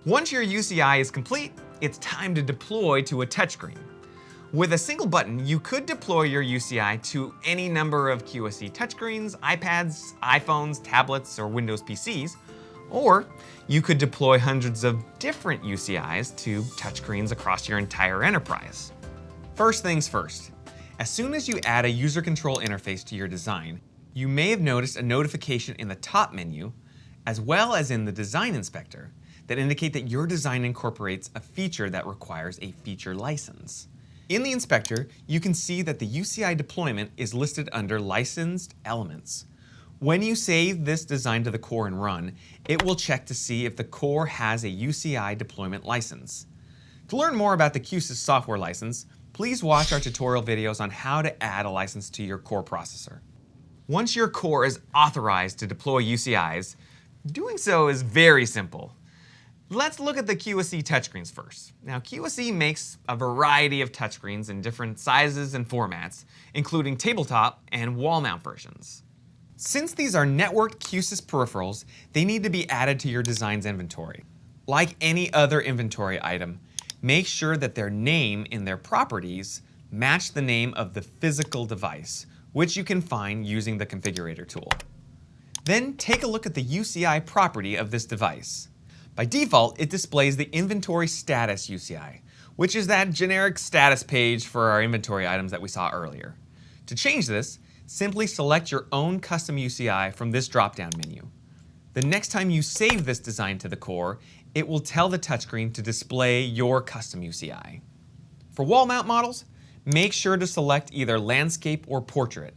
Once your UCI is complete, it's time to deploy to a touchscreen. With a single button, you could deploy your UCI to any number of Q-SYS touchscreens, iPads, iPhones, tablets, or Windows PCs, or you could deploy hundreds of different UCIs to touchscreens across your entire enterprise. First things first, as soon as you add a user control interface to your design, you may have noticed a notification in the top menu, as well as in the design inspector, that indicate that your design incorporates a feature that requires a feature license. In the inspector, you can see that the UCI deployment is listed under Licensed Elements. When you save this design to the core and run, it will check to see if the core has a UCI deployment license. To learn more about the Q-SYS software license, please watch our tutorial videos on how to add a license to your core processor. Once your core is authorized to deploy UCIs, doing so is very simple. Let's look at the Q-SYS touchscreens first. Now, Q-SYS makes a variety of touchscreens in different sizes and formats, including tabletop and wall mount versions. Since these are networked Q-SYS peripherals, they need to be added to your design's inventory. Like any other inventory item, make sure that their name in their properties match the name of the physical device, which you can find using the configurator tool. Then take a look at the UCI property of this device. By default, it displays the inventory status UCI, which is that generic status page for our inventory items that we saw earlier. To change this, simply select your own custom UCI from this drop-down menu. The next time you save this design to the core, it will tell the touchscreen to display your custom UCI. For wall mount models, make sure to select either landscape or portrait.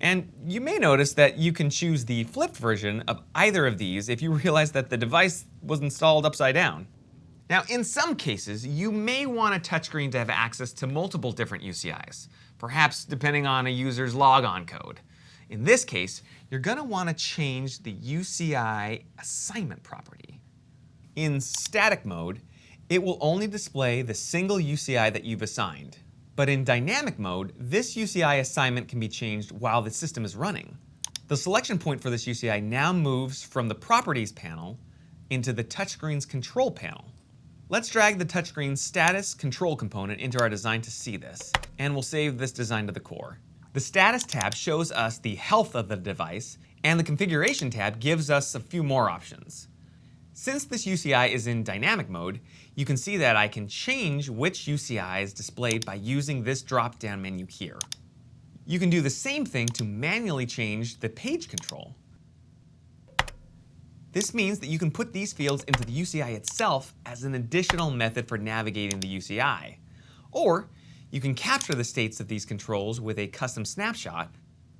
And you may notice that you can choose the flipped version of either of these if you realize that the device was installed upside down. Now, in some cases, you may want a touchscreen to have access to multiple different UCIs, perhaps depending on a user's logon code. In this case, you're going to want to change the UCI assignment property. In static mode, it will only display the single UCI that you've assigned. But in dynamic mode, this UCI assignment can be changed while the system is running. The selection point for this UCI now moves from the Properties panel into the touchscreen's Control panel. Let's drag the touchscreen status control component into our design to see this, and we'll save this design to the core. The Status tab shows us the health of the device, and the Configuration tab gives us a few more options. Since this UCI is in dynamic mode, you can see that I can change which UCI is displayed by using this drop-down menu here. You can do the same thing to manually change the page control. This means that you can put these fields into the UCI itself as an additional method for navigating the UCI. Or you can capture the states of these controls with a custom snapshot,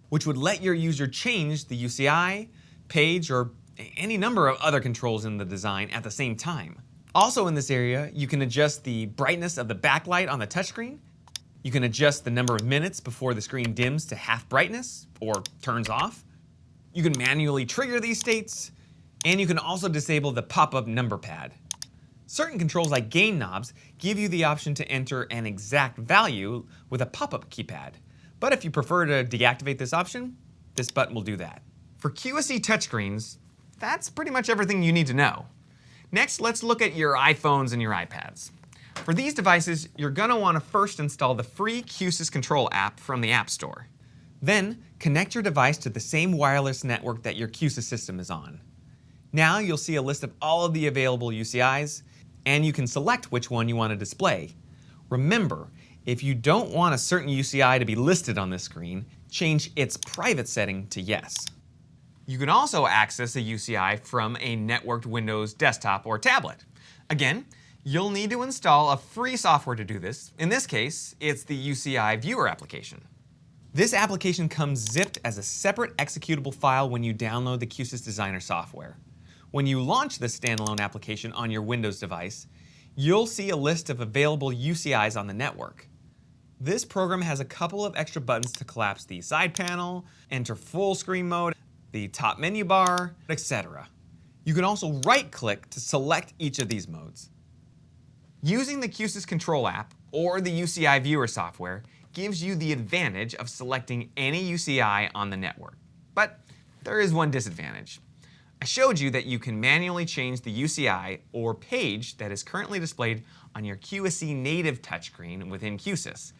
which would let your user change the UCI, page, or any number of other controls in the design at the same time. Also in this area, you can adjust the brightness of the backlight on the touchscreen. You can adjust the number of minutes before the screen dims to half brightness or turns off. You can manually trigger these states, and you can also disable the pop-up number pad. Certain controls like gain knobs give you the option to enter an exact value with a pop-up keypad. But if you prefer to deactivate this option, this button will do that. For Q-SYS touchscreens, that's pretty much everything you need to know. Next, let's look at your iPhones and your iPads. For these devices, you're going to want to first install the free Q-SYS Control app from the App Store. Then, connect your device to the same wireless network that your Q-SYS system is on. Now you'll see a list of all of the available UCIs, and you can select which one you want to display. Remember, if you don't want a certain UCI to be listed on this screen, change its private setting to yes. You can also access a UCI from a networked Windows desktop or tablet. Again, you'll need to install a free software to do this. In this case, it's the UCI Viewer application. This application comes zipped as a separate executable file when you download the Q-SYS Designer software. When you launch this standalone application on your Windows device, you'll see a list of available UCIs on the network. This program has a couple of extra buttons to collapse the side panel, enter full screen mode, the top menu bar, etc. You can also right-click to select each of these modes. Using the Q-SYS Control app or the UCI Viewer software gives you the advantage of selecting any UCI on the network. But there is one disadvantage. I showed you that you can manually change the UCI or page that is currently displayed on your Q-SYS native touchscreen within Q-SYS,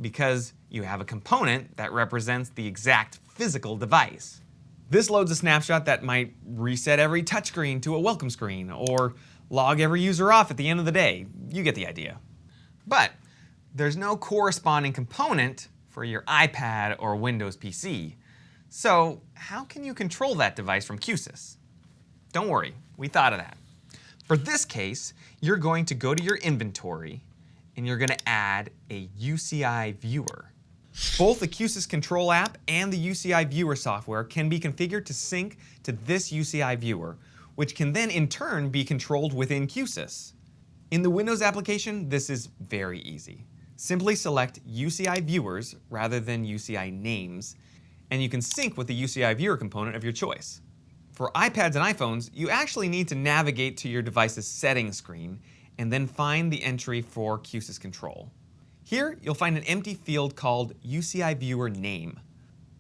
because you have a component that represents the exact physical device. This loads a snapshot that might reset every touchscreen to a welcome screen or log every user off at the end of the day. You get the idea. But there's no corresponding component for your iPad or Windows PC. So how can you control that device from Q-SYS? Don't worry, we thought of that. For this case, you're going to go to your inventory and you're going to add a UCI viewer. Both the Q-SYS Control app and the UCI viewer software can be configured to sync to this UCI viewer, which can then in turn be controlled within Q-SYS. In the Windows application, this is very easy. Simply select UCI viewers rather than UCI names, and you can sync with the UCI viewer component of your choice. For iPads and iPhones, you actually need to navigate to your device's settings screen and then find the entry for Q-SYS Control. Here, you'll find an empty field called UCI Viewer Name.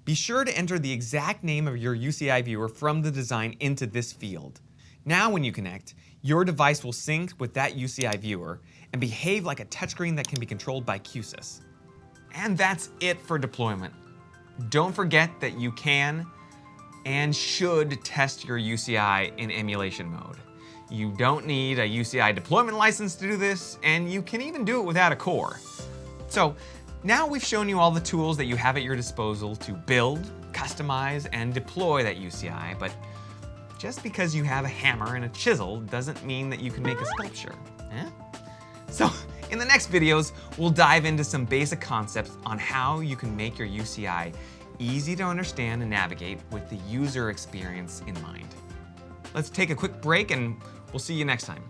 Be sure to enter the exact name of your UCI viewer from the design into this field. Now when you connect, your device will sync with that UCI viewer and behave like a touchscreen that can be controlled by Q-SYS. And that's it for deployment. Don't forget that you can and should test your UCI in emulation mode. You don't need a UCI deployment license to do this, and you can even do it without a core. So now we've shown you all the tools that you have at your disposal to build, customize, and deploy that UCI, but just because you have a hammer and a chisel doesn't mean that you can make a sculpture. Eh? So in the next videos, we'll dive into some basic concepts on how you can make your UCI easy to understand and navigate with the user experience in mind. Let's take a quick break and we'll see you next time.